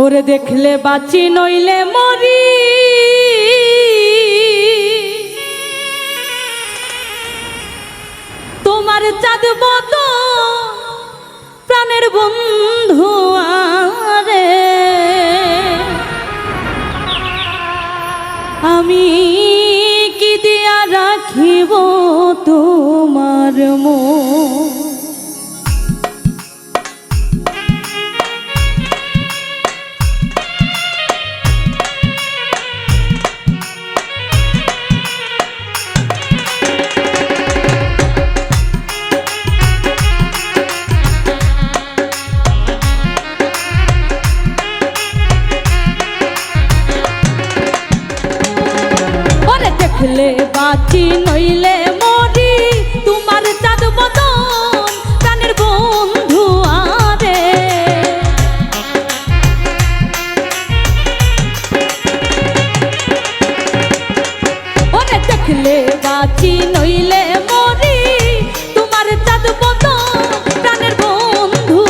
ওরে দেখলে বাঁচি নইলে মরি, তোমার চাঁদ বদন প্রাণের বন্ধু আরে, আমি কি দিয়া রাখিব তোমার মন। দেখলে বাঁচি নইলে মরি, তোমার চাঁদ বদন প্রাণের বন্ধু আরে, ওরে দেখলে বাঁচি নইলে মরি, তোমার চাঁদ বদন প্রাণের বন্ধু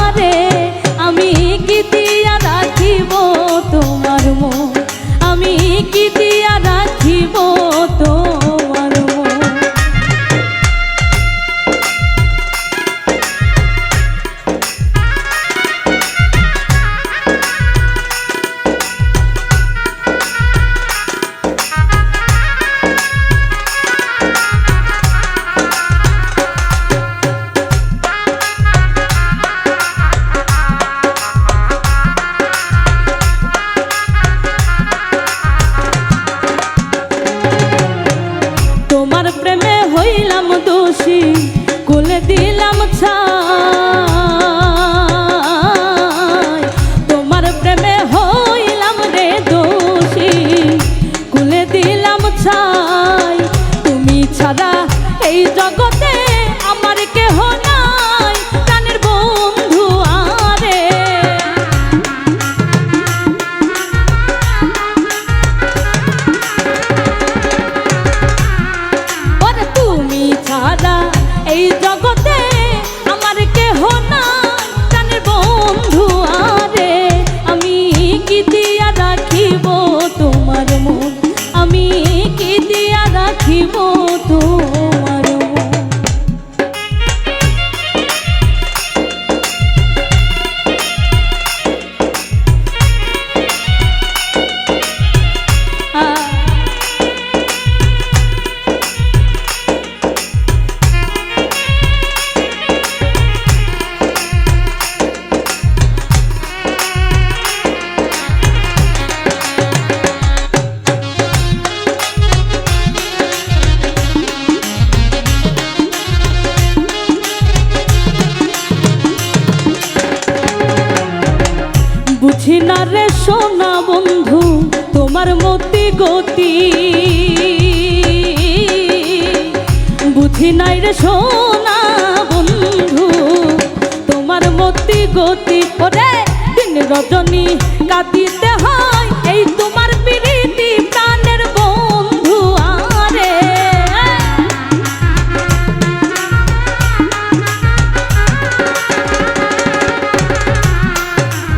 আরে, আমি কি দিয়া রাখিব তোমার মন, আমি কি দিয়া রাখিব তোমার মন। তোমার প্রেমে হইলাম দোষী, কোলে দিলাম ছাই, তোমার প্রেমে হইলাম রে দোষী, কোলে দিলাম ছাই, তুমি ছাড়া এই জগতে আমার কেহ নাই, প্রাণের বন্ধু আরে, ছাড়া এই জগতে আমার কেহ নাই, প্রাণের বন্ধু আরে, আমি কি দিয়া রাখিব তোমার মন, আমি কি দিয়া রাখিব তোমার মন। বুঝি না রে সোনা বন্ধু তোমার মতি গতি, বুঝি নাই রে সোনা বন্ধু তোমার মতি গতি, ওরে দিন রজনী কাঁদিতে হয় এই তোমার প্রীতি প্রাণের বন্ধু আরে,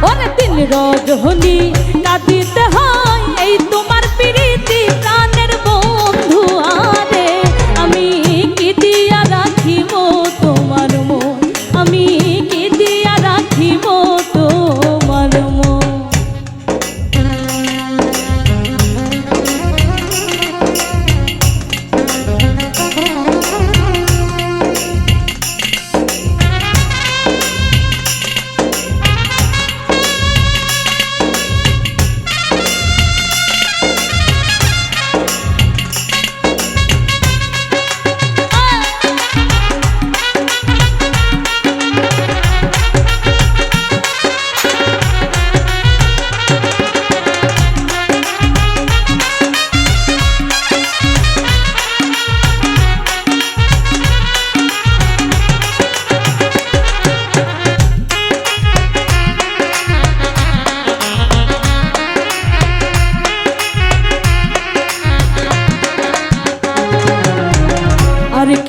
ওরে দিন রজনী কাঁদিতে হয় এই তোমার প্রীতি প্রাণের বন্ধু আরে, আমি কি দিয়া রাখিব তোমার মন, আমি কি দিয়া রাখিব তোমার মন।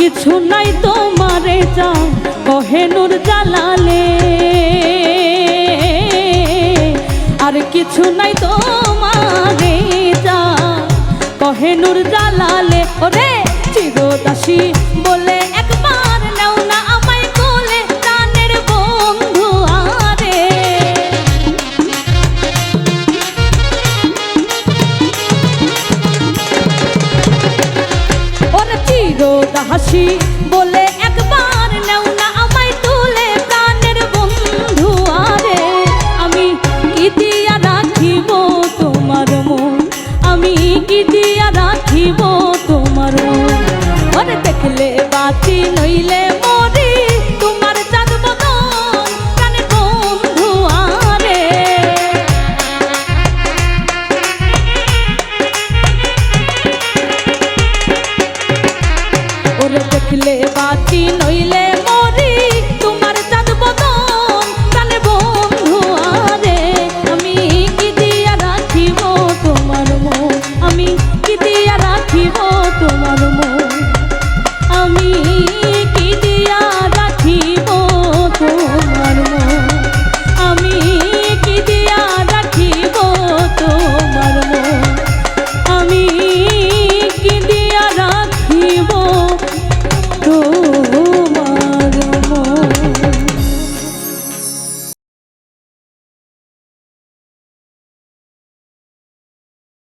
কিছু নাই তোমারে যাও কহে নূর জালালে, আর কিছু নাই তোমারে যা কহে নূর জালালে ওরে চিরদাসী বলে একবার নাও না আমায় কোলে প্রাণের বন্ধু আরে ওরে চিরদাসী বলে একবার নাও না আমায় তুলে প্রাণের বন্ধু আরে আমি কি দিয়া রাখিব তোমার মন আমি কি দিয়া রাখিব তোমার মন ওরে দেখলে বাঁচি নইলে মরি তোমার চাঁদ বদন প্রাণের বন্ধু আরে ওরে দেখলে বাঁচি নইলে